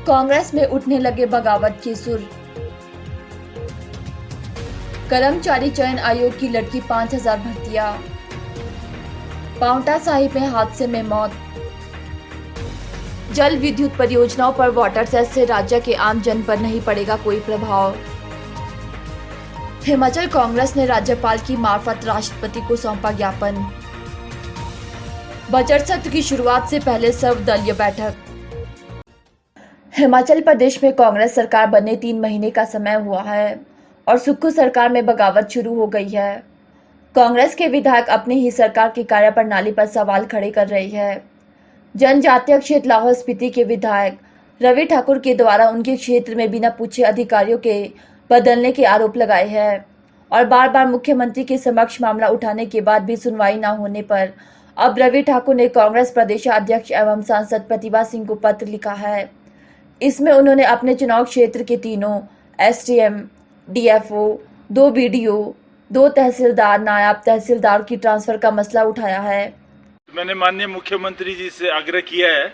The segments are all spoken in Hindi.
कांग्रेस में उठने लगे बगावत के सुर। कर्मचारी चयन आयोग की लटकी 5000 भर्तियां। पांवटा साहिब में हादसे में मौत। जल विद्युत परियोजनाओं पर वाटर सेस से राज्य के आम जन पर नहीं पड़ेगा कोई प्रभाव। हिमाचल कांग्रेस ने राज्यपाल की मार्फत राष्ट्रपति को सौंपा ज्ञापन। बजट सत्र की शुरुआत से पहले सर्वदलीय बैठक। हिमाचल प्रदेश में कांग्रेस सरकार बनने 3 महीने का समय हुआ है और सुक्खू सरकार में बगावत शुरू हो गई है। कांग्रेस के विधायक अपनी ही सरकार की कार्यप्रणाली पर सवाल खड़े कर रहे हैं। जनजातीय क्षेत्र लाहौल स्पीति के विधायक रवि ठाकुर के द्वारा उनके क्षेत्र में बिना पूछे अधिकारियों के बदलने के आरोप लगाए हैं और बार बार मुख्यमंत्री के समक्ष मामला उठाने के बाद भी सुनवाई न होने पर अब रवि ठाकुर ने कांग्रेस प्रदेशाध्यक्ष एवं सांसद प्रतिभा सिंह को पत्र लिखा है। इसमें उन्होंने अपने चुनाव क्षेत्र के तीनों एसडीएम, डीएफओ, 2 बीडीओ, 2 तहसीलदार, नायब तहसीलदार की ट्रांसफर का मसला उठाया है। मैंने माननीय मुख्यमंत्री जी से आग्रह किया है,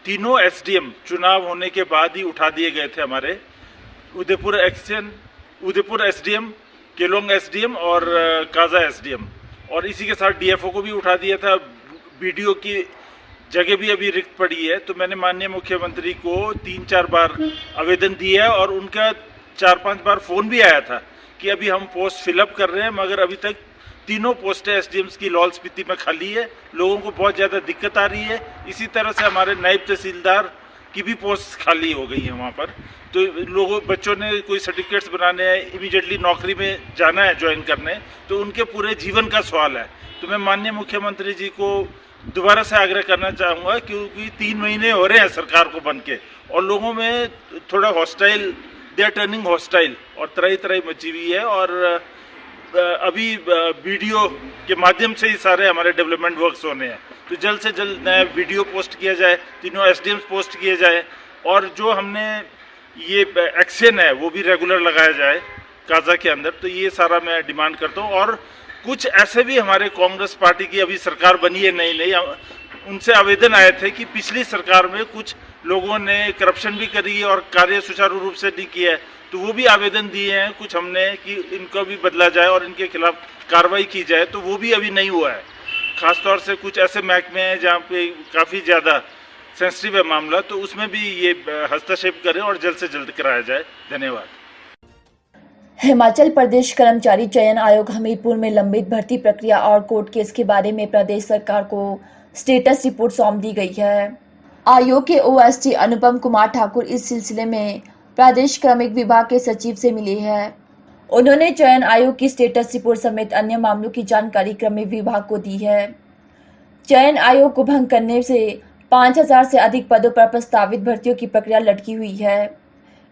तीनों एसडीएम चुनाव होने के बाद ही उठा दिए गए थे हमारे। उदयपुर एसडीएम, केलोंग एसडीएम और काजा एसडीएम, और इसी के साथ डीएफओ को भी उठा दिया था। बीडीओ की जगह भी अभी रिक्त पड़ी है। तो मैंने माननीय मुख्यमंत्री को 3-4 बार आवेदन दिया है और उनका 4-5 बार फोन भी आया था कि अभी हम पोस्ट फिलअप कर रहे हैं, मगर अभी तक तीनों पोस्टें एसडीएम्स की लाहौल स्पीति में खाली है। लोगों को बहुत ज़्यादा दिक्कत आ रही है। इसी तरह से हमारे नायब तहसीलदार की भी पोस्ट खाली हो गई है वहाँ पर। तो बच्चों ने कोई सर्टिफिकेट्स बनाने हैं, इमीडिएटली नौकरी में जाना है ज्वाइन करने, तो उनके पूरे जीवन का सवाल है। तो मैं माननीय मुख्यमंत्री जी को दोबारा से आग्रह करना चाहूँगा, क्योंकि 3 महीने हो रहे हैं सरकार को बन के और लोगों में थोड़ा hostile, they are turning hostile और त्राही त्राही मची हुई है। और अभी वीडियो के माध्यम से ही सारे हमारे डेवलपमेंट वर्क्स होने हैं। तो जल्द से जल्द नया वीडियो पोस्ट किया जाए, तीनों एसडीएम्स पोस्ट किए जाए और जो हमने ये एक्शन है वो भी रेगुलर लगाया जाए काजा के अंदर। तो ये सारा मैं डिमांड करता हूँ। और कुछ ऐसे भी हमारे कांग्रेस पार्टी की अभी सरकार बनी है नई, उनसे आवेदन आए थे कि पिछली सरकार में कुछ लोगों ने करप्शन भी करी और कार्य सुचारू रूप से नहीं किया है, तो वो भी आवेदन दिए हैं कुछ हमने कि इनको भी बदला जाए और इनके खिलाफ कार्रवाई की जाए। तो वो भी अभी नहीं हुआ है। खासतौर से कुछ ऐसे महकमे हैं जहाँ पे काफ़ी ज़्यादा सेंसिटिव है मामला, तो उसमें भी ये हस्तक्षेप करें और जल्द से जल्द कराया जाए। धन्यवाद। हिमाचल प्रदेश कर्मचारी चयन आयोग हमीरपुर में लंबित भर्ती प्रक्रिया और कोर्ट केस के बारे में प्रदेश सरकार को स्टेटस रिपोर्ट सौंप दी गई है। आयोग के ओएसडी अनुपम कुमार ठाकुर इस सिलसिले में प्रदेश क्रमिक विभाग के सचिव से मिले हैं। उन्होंने चयन आयोग की स्टेटस रिपोर्ट समेत अन्य मामलों की जानकारी क्रमिक विभाग को दी है। चयन आयोग को भंग करने से 5000 से अधिक पदों पर प्रस्तावित भर्तियों की प्रक्रिया लटकी हुई है।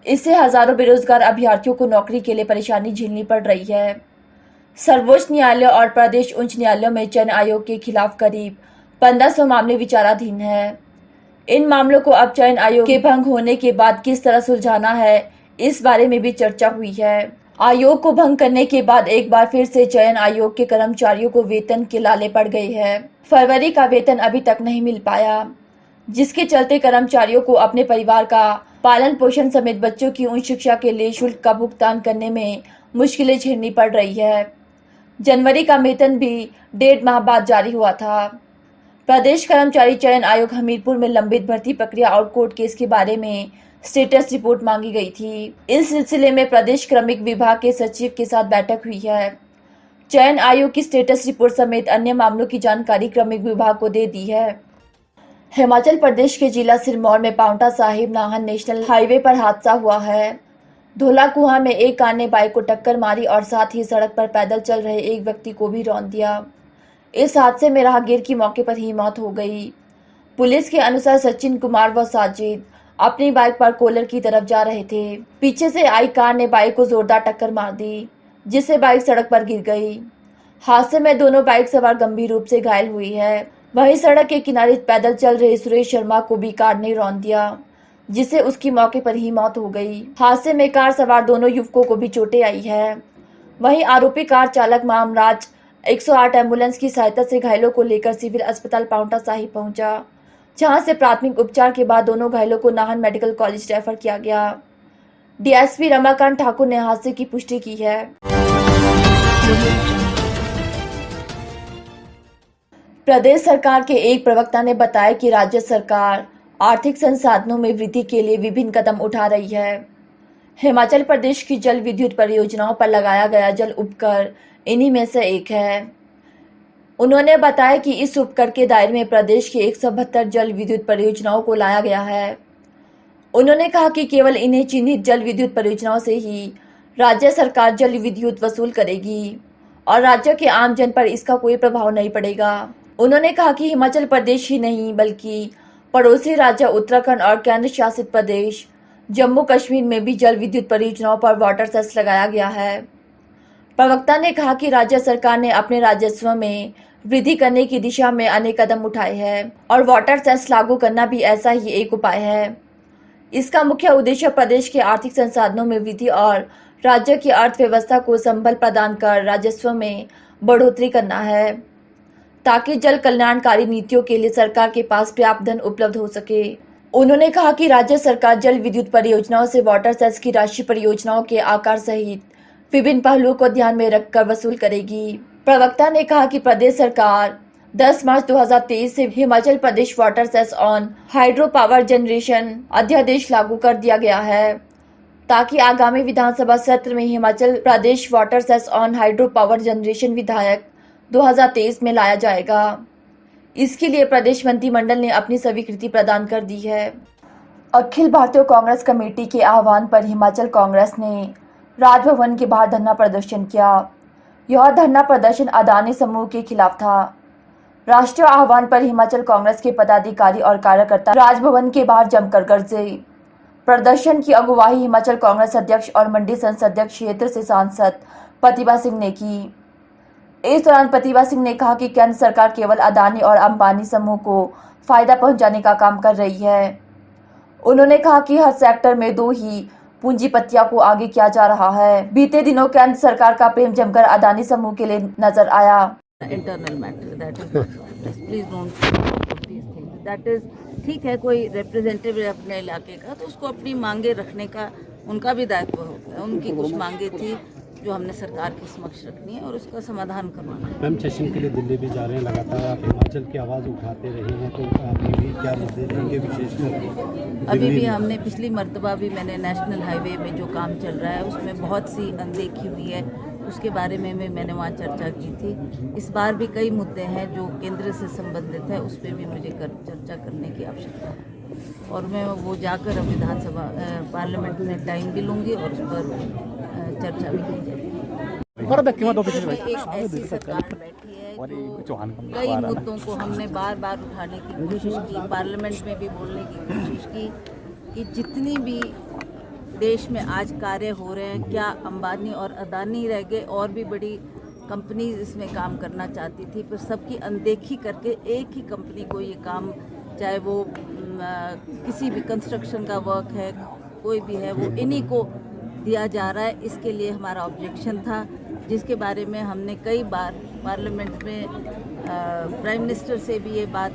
इससे हजारों बेरोजगार अभ्यर्थियों को नौकरी के लिए परेशानी झेलनी पड़ रही है। सर्वोच्च न्यायालय और प्रदेश उच्च न्यायालयों में चयन आयोग के खिलाफ करीब 1500 मामले विचाराधीन है। इन मामलों को अब चयन आयोग के भंग होने के बाद किस तरह सुलझाना है, इस बारे में भी चर्चा हुई है। आयोग को भंग करने के बाद एक बार फिर से चयन आयोग के कर्मचारियों को वेतन के लाले पड़ गए हैं। फरवरी का वेतन अभी तक नहीं मिल पाया, जिसके चलते कर्मचारियों को अपने परिवार का पालन पोषण समेत बच्चों की उच्च शिक्षा के लिए शुल्क का भुगतान करने में मुश्किलें झेलनी पड़ रही है। जनवरी का वेतन भी 1.5 माह बाद जारी हुआ था। प्रदेश कर्मचारी चयन आयोग हमीरपुर में लंबित भर्ती प्रक्रिया और कोर्ट केस के बारे में स्टेटस रिपोर्ट मांगी गई थी। इस सिलसिले में प्रदेश क्रमिक विभाग के सचिव के साथ बैठक हुई है। चयन आयोग की स्टेटस रिपोर्ट समेत अन्य मामलों की जानकारी क्रमिक विभाग को दे दी है। हिमाचल प्रदेश के जिला सिरमौर में पांवटा साहिब नाहन नेशनल हाईवे पर हादसा हुआ है। धोलाकुआं में एक कार ने बाइक को टक्कर मारी और साथ ही सड़क पर पैदल चल रहे एक व्यक्ति को भी रौंद दिया। इस हादसे में राहगीर की मौके पर ही मौत हो गई। पुलिस के अनुसार सचिन कुमार व साजिद अपनी बाइक पर कोलर की तरफ जा रहे थे। पीछे से आई कार ने बाइक को जोरदार टक्कर मार दी, जिससे बाइक सड़क पर गिर गई। हादसे में दोनों बाइक सवार गंभीर रूप से घायल हुई है। वहीं सड़क के किनारे पैदल चल रहे सुरेश शर्मा को भी कार ने रौंद दिया, जिससे उसकी मौके पर ही मौत हो गई। हादसे में कार सवार दोनों युवकों को भी चोटें आई है। वहीं आरोपी कार चालक मामराज 108 एम्बुलेंस की सहायता से घायलों को लेकर सिविल अस्पताल पांवटा साहिब पहुंचा। जहां से प्राथमिक उपचार के बाद दोनों घायलों को नाहन मेडिकल कॉलेज रेफर किया गया। डीएसपी रमाकांत ठाकुर ने हादसे की पुष्टि की है। प्रदेश सरकार के एक प्रवक्ता ने बताया कि राज्य सरकार आर्थिक संसाधनों में वृद्धि के लिए विभिन्न कदम उठा रही है। हिमाचल प्रदेश की जल विद्युत परियोजनाओं पर लगाया गया जल उपकर इन्हीं में से एक है। उन्होंने बताया कि इस उपकर के दायरे में प्रदेश की 172 जल विद्युत परियोजनाओं को लाया गया है। उन्होंने कहा कि केवल इन्हें चिन्हित जल विद्युत परियोजनाओं से ही राज्य सरकार जल विद्युत वसूल करेगी और राज्य के आम जन पर इसका कोई प्रभाव नहीं पड़ेगा। उन्होंने कहा कि हिमाचल प्रदेश ही नहीं बल्कि पड़ोसी राज्य उत्तराखंड और केंद्र शासित प्रदेश जम्मू कश्मीर में भी जल विद्युत परियोजनाओं पर वाटर सेस लगाया गया है। प्रवक्ता ने कहा कि राज्य सरकार ने अपने राजस्व में वृद्धि करने की दिशा में अनेक कदम उठाए हैं और वाटर सेस लागू करना भी ऐसा ही एक उपाय है। इसका मुख्य उद्देश्य प्रदेश के आर्थिक संसाधनों में वृद्धि और राज्य की अर्थव्यवस्था को संबल प्रदान कर राजस्व में बढ़ोतरी करना है, ताकि जल कल्याणकारी नीतियों के लिए सरकार के पास पर्याप्त धन उपलब्ध हो सके। उन्होंने कहा कि राज्य सरकार जल विद्युत परियोजनाओं से वाटर सेस की राशि परियोजनाओं के आकार सहित विभिन्न पहलुओं को ध्यान में रखकर वसूल करेगी। प्रवक्ता ने कहा कि प्रदेश सरकार 10 मार्च 2023 से Himachal Pradesh water cess on hydro power generation अध्यादेश लागू कर दिया गया है, ताकि आगामी विधानसभा सत्र में Himachal Pradesh water cess on hydro power generation विधेयक 2023 में लाया जाएगा। इसके लिए प्रदेश मंत्रिमंडल ने अपनी स्वीकृति प्रदान कर दी है। अखिल भारतीय कांग्रेस कमेटी के आह्वान पर हिमाचल कांग्रेस ने राजभवन के बाहर धरना प्रदर्शन किया। यह धरना प्रदर्शन अदानी समूह के खिलाफ था। राष्ट्रीय आह्वान पर हिमाचल कांग्रेस के पदाधिकारी और कार्यकर्ता राजभवन के बाहर जमकर गरजे। प्रदर्शन की अगुवाई हिमाचल कांग्रेस अध्यक्ष और मंडी संसदीय क्षेत्र से सांसद प्रतिभा सिंह ने की। इस दौरान प्रतिभा सिंह ने कहा कि केंद्र सरकार केवल अदानी और अंबानी समूह को फायदा पहुंचाने का काम कर रही है। उन्होंने कहा कि हर सेक्टर में दो ही पूंजीपतियों को आगे किया जा रहा है। बीते दिनों केंद्र सरकार का प्रेम जमकर अदानी समूह के लिए नजर आया। Internal matter that is please don't these things that is ठीक है। कोई रिप्रेजेंटेटिव है अपने इलाके का तो उसको अपनी मांगे रखने का उनका भी दायित्व होता है। उनकी कुछ मांगे थी जो हमने सरकार के समक्ष रखनी है और उसका समाधान करवाना है। मैम सेशन के लिए दिल्ली भी जा रहे हैं, लगातार आप हिमाचल की आवाज़ उठाते रहे हैं, तो आपके भी क्या मुद्दे रहेंगे विशेषकर? अभी भी हमने पिछली मर्तबा भी मैंने नेशनल हाईवे में जो काम चल रहा है उसमें बहुत सी अनदेखी हुई है, उसके बारे में मैंने वहाँ चर्चा की थी। इस बार भी कई मुद्दे हैं जो केंद्र से संबंधित है, उस पर भी मुझे चर्चा करने की आवश्यकता है और मैं वो जाकर अब विधानसभा पार्लियामेंट में टाइम भी लूँगी और उस पर चर्चा भी की जाएगी। एक ऐसी सरकार बैठी है जो कई मुद्दों को हमने बार बार उठाने की कोशिश की, पार्लियामेंट में भी बोलने की कोशिश की कि जितनी भी देश में आज कार्य हो रहे हैं, क्या अंबानी और अदानी रह गए, और भी बड़ी कंपनी इसमें काम करना चाहती थी, पर सबकी अनदेखी करके एक ही कंपनी को ये काम, चाहे वो किसी भी कंस्ट्रक्शन का वर्क है, कोई भी है, वो इन्हीं को दिया जा रहा है। इसके लिए हमारा ऑब्जेक्शन था, जिसके बारे में हमने कई बार पार्लियामेंट में प्राइम मिनिस्टर से भी ये बात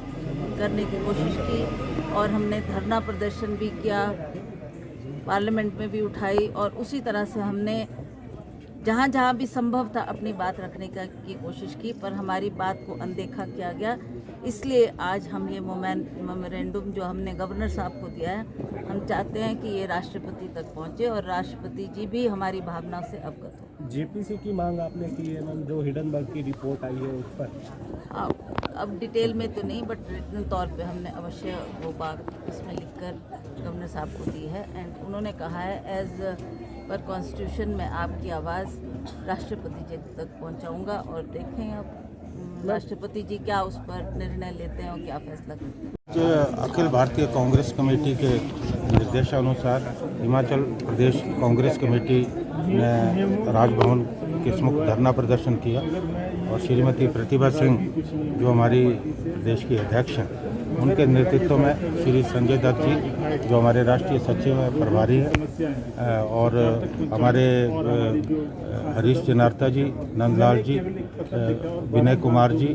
करने की कोशिश की और हमने धरना प्रदर्शन भी किया, पार्लियामेंट में भी उठाई और उसी तरह से हमने जहाँ जहाँ भी संभव था अपनी बात रखने की कोशिश की, पर हमारी बात को अनदेखा किया गया। इसलिए आज हम ये मेमोरेंडम जो हमने गवर्नर साहब को दिया है, हम चाहते हैं कि ये राष्ट्रपति तक पहुँचे और राष्ट्रपति जी भी हमारी भावना से अवगत हो। जेपीसी की मांग आपने की है मैम, जो हिडनबर्ग की रिपोर्ट आई है उस पर? अब डिटेल में तो नहीं, बट रिटन तौर पे हमने अवश्य वो बात इसमें लिखकर गवर्नर साहब को दी है एंड उन्होंने कहा है एज पर कॉन्स्टिट्यूशन में आपकी आवाज़ राष्ट्रपति जी तक पहुंचाऊंगा और देखें अब राष्ट्रपति जी क्या उस पर निर्णय लेते हैं और क्या फैसला करते हैं। अखिल भारतीय कांग्रेस कमेटी के निर्देशानुसार हिमाचल प्रदेश कांग्रेस कमेटी ने राजभवन के सम्मुख धरना प्रदर्शन किया और श्रीमती प्रतिभा सिंह जो हमारी प्रदेश की अध्यक्ष हैं उनके नेतृत्व में श्री संजय दत्त जी जो हमारे राष्ट्रीय सचिव हैं, प्रभारी हैं, और हमारे हरीश जनार्ता जी, नंदलाल जी, विनय कुमार जी,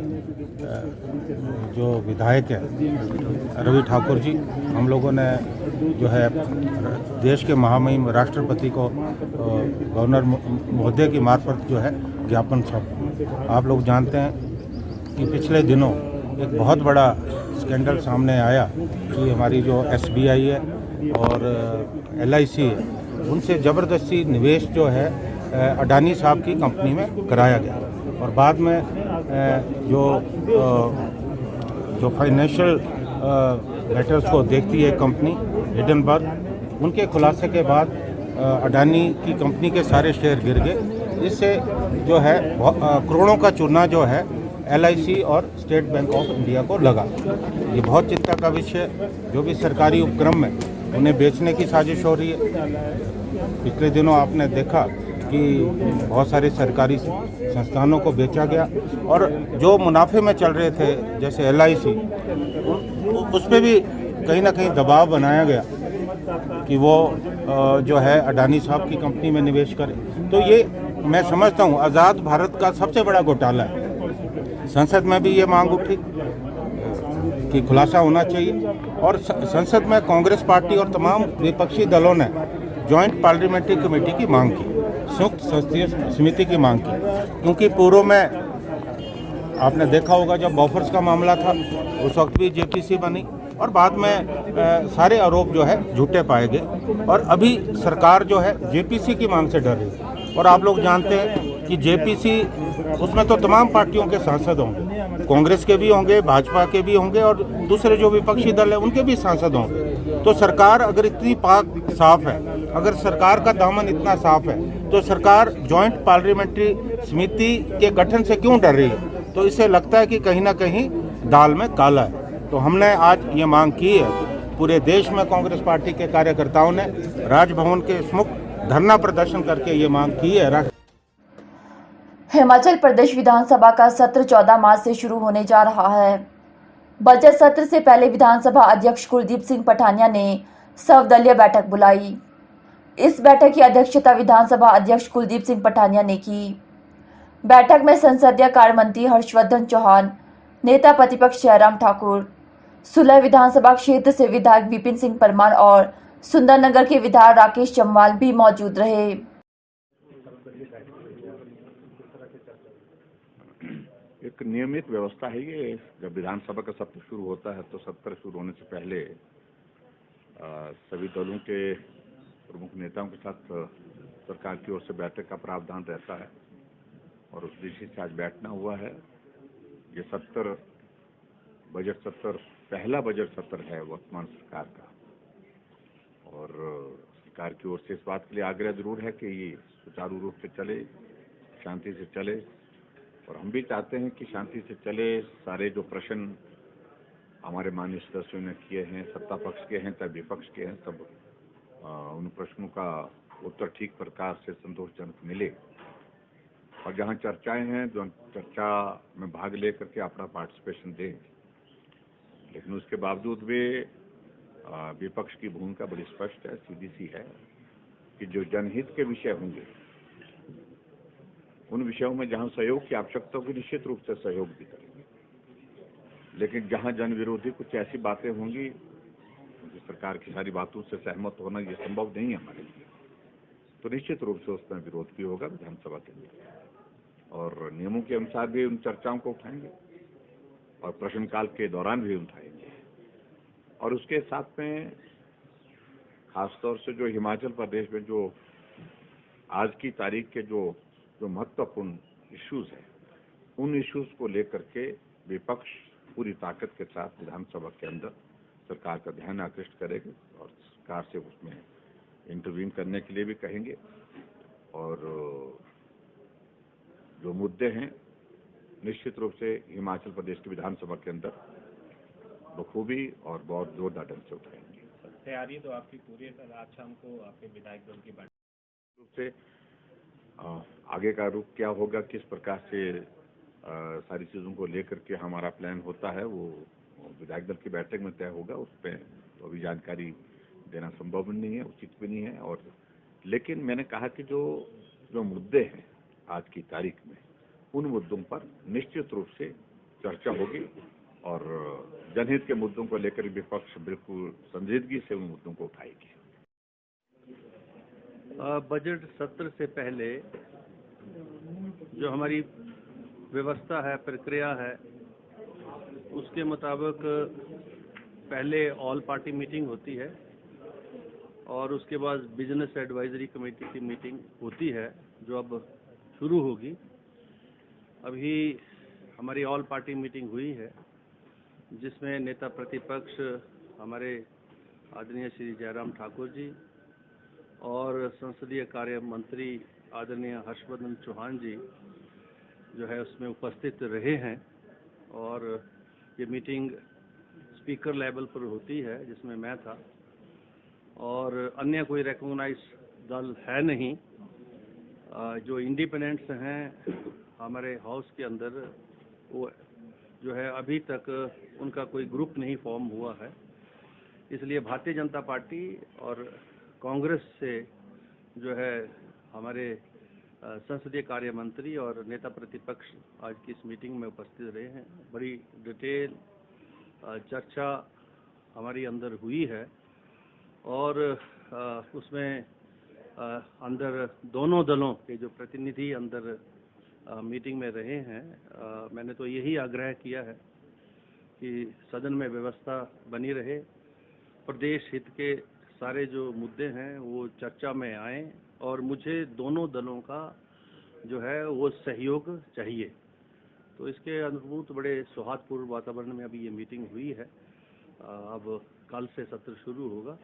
जो विधायक हैं रवि ठाकुर जी, हम लोगों ने जो है देश के महामहिम राष्ट्रपति को गवर्नर महोदय की मार्फत जो है ज्ञापन सौंपा। आप लोग जानते हैं कि पिछले दिनों एक बहुत बड़ा स्कैंडल सामने आया कि हमारी जो SBI है और LIC है, उनसे ज़बरदस्ती निवेश जो है अडानी साहब की कंपनी में कराया गया, और बाद में जो फाइनेंशियल मैटर्स को देखती है कंपनी हिडनबर्ग, उनके खुलासे के बाद अडानी की कंपनी के सारे शेयर गिर गए। इससे जो है करोड़ों का चूना जो है LIC और स्टेट बैंक ऑफ इंडिया को लगा। ये बहुत चिंता का विषय, जो भी सरकारी उपक्रम में उन्हें बेचने की साजिश हो रही है। पिछले दिनों आपने देखा कि बहुत सारे सरकारी संस्थानों को बेचा गया, और जो मुनाफे में चल रहे थे जैसे LIC, उस पर भी कहीं ना कहीं दबाव बनाया गया कि वो जो है अडानी साहब की कंपनी में निवेश करे। तो ये मैं समझता हूँ आज़ाद भारत का सबसे बड़ा घोटाला है। संसद में भी ये मांग उठी कि खुलासा होना चाहिए, और संसद में कांग्रेस पार्टी और तमाम विपक्षी दलों ने जॉइंट पार्लियामेंट्री कमेटी की मांग की, संयुक्त संसदीय समिति की मांग की, क्योंकि पूर्व में आपने देखा होगा जब बॉफर्स का मामला था उस वक्त भी JPC बनी, और बाद में सारे आरोप जो है झूठे पाए गए, और अभी सरकार जो है JPC की मांग से डर रही है। और आप लोग जानते हैं कि JPC उसमें तो तमाम पार्टियों के सांसद होंगे, कांग्रेस के भी होंगे, भाजपा के भी होंगे, और दूसरे जो विपक्षी दल है उनके भी सांसद होंगे। तो सरकार अगर इतनी पाक साफ है, अगर सरकार का दामन इतना साफ है, तो सरकार जॉइंट पार्लियामेंट्री समिति के गठन से क्यों डर रही है? तो इससे लगता है कि कहीं ना कहीं दाल में काला है। तो हमने आज ये मांग की है, पूरे देश में कांग्रेस पार्टी के कार्यकर्ताओं ने राजभवन के सम्मुख धरना प्रदर्शन करके ये मांग की है। हिमाचल प्रदेश विधानसभा का सत्र 14 मार्च से शुरू होने जा रहा है। बजट सत्र से पहले विधानसभा अध्यक्ष कुलदीप सिंह पठानिया ने सर्वदलीय बैठक बुलाई। इस बैठक की अध्यक्षता विधानसभा अध्यक्ष कुलदीप सिंह पठानिया ने की। बैठक में संसदीय कार्य मंत्री हर्षवर्धन चौहान, नेता प्रतिपक्ष जयराम ठाकुर, सुलह विधानसभा क्षेत्र से विधायक विपिन सिंह परमार और सुंदरनगर के विधायक राकेश जम्वाल भी मौजूद रहे। एक नियमित व्यवस्था है ये, जब विधानसभा का सत्र शुरू होता है तो सत्र शुरू होने से पहले सभी दलों के प्रमुख नेताओं के साथ सरकार की ओर से बैठक का प्रावधान रहता है, और उस दृष्टि से आज बैठना हुआ है। ये सत्र बजट सत्र पहला बजट सत्र है वर्तमान सरकार का, और सरकार की ओर से इस बात के लिए आग्रह जरूर है कि ये सुचारू रूप से चले, शांति से चले, और हम भी चाहते हैं कि शांति से चले। सारे जो प्रश्न हमारे माननीय सदस्यों ने किए हैं, सत्ता पक्ष के हैं चाहे विपक्ष के हैं, सब उन प्रश्नों का उत्तर ठीक प्रकार से संतोषजनक मिले, और जहां चर्चाएं हैं जो चर्चा में भाग लेकर के अपना पार्टिसिपेशन दें। लेकिन उसके बावजूद भी विपक्ष की भूमिका बड़ी स्पष्ट है, सीधी सी है कि जो जनहित के विषय होंगे उन विषयों में जहां सहयोग की आवश्यकता होगी निश्चित रूप से सहयोग भी करेंगे, लेकिन जहां जन विरोधी कुछ ऐसी बातें होंगी, सरकार की सारी बातों से सहमत होना ये संभव नहीं है हमारे लिए, तो निश्चित रूप से उसमें विरोध भी होगा विधानसभा के अंदर, और नियमों के अनुसार भी उन चर्चाओं को उठाएंगे और प्रश्नकाल के दौरान भी उठाएंगे। और उसके साथ में खासतौर से जो हिमाचल प्रदेश में जो आज की तारीख के जो महत्वपूर्ण इश्यूज है, उन इश्यूज को लेकर के विपक्ष पूरी ताकत के साथ विधानसभा के अंदर सरकार का ध्यान आकृष्ट करेंगे, और सरकार से उसमें इंटरवीन करने के लिए भी कहेंगे, और जो मुद्दे हैं निश्चित रूप से हिमाचल प्रदेश की विधानसभा के अंदर बखूबी और बहुत जोरदार ढंग से उठाएंगे। तैयारी तो आपकी पूरी है सर, आज शाम को आपके विधायक दल की बैठक रूप से आगे का रुख क्या होगा, किस प्रकार से सारी चीज़ों को लेकर के हमारा प्लान होता है, वो विधायक दल की बैठक में तय होगा। उस पर तो अभी जानकारी देना संभव नहीं है, उचित भी नहीं है। और लेकिन मैंने कहा कि जो मुद्दे हैं आज की तारीख में, उन मुद्दों पर निश्चित रूप से चर्चा होगी और जनहित के मुद्दों को लेकर विपक्ष बिल्कुल संजीदगी से उन मुद्दों को उठाएगी। बजट सत्र से पहले जो हमारी व्यवस्था है, प्रक्रिया है, उसके मुताबिक पहले ऑल पार्टी मीटिंग होती है और उसके बाद बिजनेस एडवाइजरी कमेटी की मीटिंग होती है, जो अब शुरू होगी। अभी हमारी ऑल पार्टी मीटिंग हुई है, जिसमें नेता प्रतिपक्ष हमारे आदरणीय श्री जयराम ठाकुर जी और संसदीय कार्य मंत्री आदरणीय हर्षवर्धन चौहान जी जो है उसमें उपस्थित रहे हैं। और ये मीटिंग स्पीकर लेवल पर होती है, जिसमें मैं था, और अन्य कोई रिकॉग्नाइज दल है नहीं। जो इंडिपेंडेंट्स हैं हमारे हाउस के अंदर, वो जो है अभी तक उनका कोई ग्रुप नहीं फॉर्म हुआ है। इसलिए भारतीय जनता पार्टी और कांग्रेस से जो है हमारे संसदीय कार्य मंत्री और नेता प्रतिपक्ष आज की इस मीटिंग में उपस्थित रहे हैं। बड़ी डिटेल चर्चा हमारी अंदर हुई है और उसमें अंदर दोनों दलों के जो प्रतिनिधि अंदर मीटिंग में रहे हैं, मैंने तो यही आग्रह किया है कि सदन में व्यवस्था बनी रहे, प्रदेश हित के सारे जो मुद्दे हैं वो चर्चा में आए और मुझे दोनों दलों का जो है वो सहयोग चाहिए। तो इसके अनुरूप बड़े सौहार्दपूर्ण वातावरण में अभी ये मीटिंग हुई है। अब कल से सत्र शुरू होगा,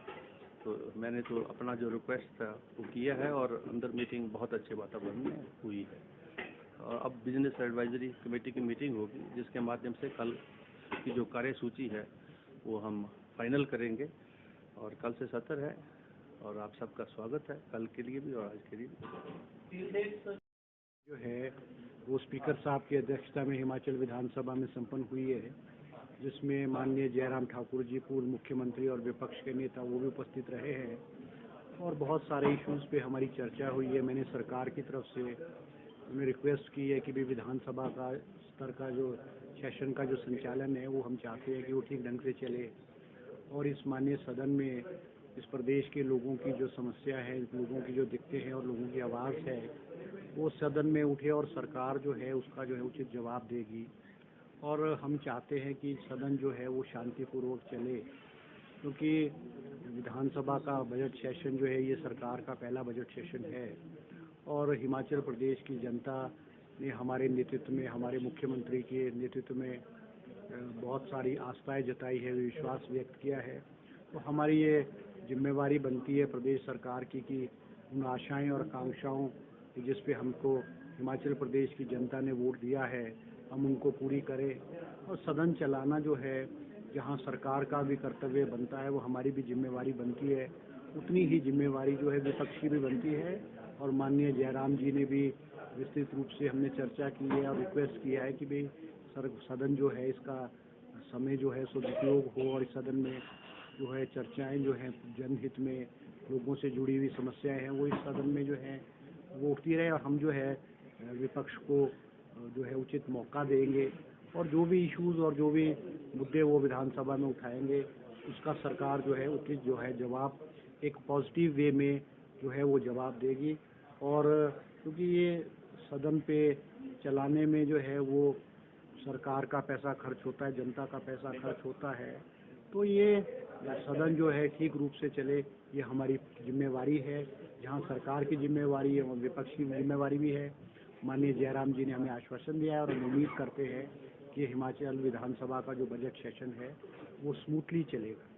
तो मैंने तो अपना जो रिक्वेस्ट था वो किया है और अंदर मीटिंग बहुत अच्छे वातावरण में हुई है। और अब बिजनेस एडवाइजरी कमेटी की मीटिंग होगी, जिसके माध्यम से कल की जो कार्यसूची है वो हम फाइनल करेंगे। और कल से सत्र है और आप सबका स्वागत है, कल के लिए भी और आज के लिए भी। जो है वो स्पीकर साहब की अध्यक्षता में हिमाचल विधानसभा में संपन्न हुई है, जिसमें माननीय जयराम ठाकुर जी, पूर्व मुख्यमंत्री और विपक्ष के नेता, वो भी उपस्थित रहे हैं और बहुत सारे इश्यूज़ पे हमारी चर्चा हुई है। मैंने सरकार की तरफ से उन्हें रिक्वेस्ट की है कि भी विधानसभा का स्तर का जो सेशन का जो संचालन है वो हम चाहते हैं कि वो ठीक ढंग से चले और इस माननीय सदन में इस प्रदेश के लोगों की जो समस्या है, लोगों की जो दिक्कतें हैं और लोगों की आवाज़ है, वो सदन में उठे और सरकार जो है उसका जो है उचित जवाब देगी। और हम चाहते हैं कि सदन जो है वो शांतिपूर्वक चले, क्योंकि विधानसभा का बजट सेशन जो है ये सरकार का पहला बजट सेशन है और हिमाचल प्रदेश की जनता ने हमारे नेतृत्व में, हमारे मुख्यमंत्री के नेतृत्व में बहुत सारी आस्थाएं जताई है, विश्वास व्यक्त किया है। तो हमारी ये जिम्मेवारी बनती है प्रदेश सरकार की कि उन आशाएं और आकांक्षाओं जिस पे हमको हिमाचल प्रदेश की जनता ने वोट दिया है, हम उनको पूरी करें। और सदन चलाना जो है, जहां सरकार का भी कर्तव्य बनता है, वो हमारी भी जिम्मेवारी बनती है, उतनी ही जिम्मेवारी जो है विपक्ष की भी बनती है। और माननीय जयराम जी ने भी विस्तृत रूप से हमने चर्चा की है और रिक्वेस्ट किया है कि भाई सदन जो है इसका समय जो है सदुपयोग हो और इस सदन में जो है चर्चाएं जो हैं जनहित में, लोगों से जुड़ी हुई समस्याएं हैं, वो इस सदन में जो है वो उठती रहे और हम जो है विपक्ष को जो है उचित मौका देंगे और जो भी इश्यूज़ और जो भी मुद्दे वो विधानसभा में उठाएंगे उसका सरकार जो है उचित जो है जवाब एक पॉजिटिव वे में जो है वो जवाब देगी। और क्योंकि ये सदन पे चलाने में जो है वो सरकार का पैसा खर्च होता है, जनता का पैसा खर्च होता है, तो ये सदन जो है ठीक रूप से चले, ये हमारी जिम्मेवारी है। जहां सरकार की जिम्मेवारी है वहाँ विपक्ष की जिम्मेवारी भी है। माननीय जयराम जी ने हमें आश्वासन दिया है और हम उम्मीद करते हैं कि हिमाचल विधानसभा का जो बजट सेशन है वो स्मूथली चलेगा।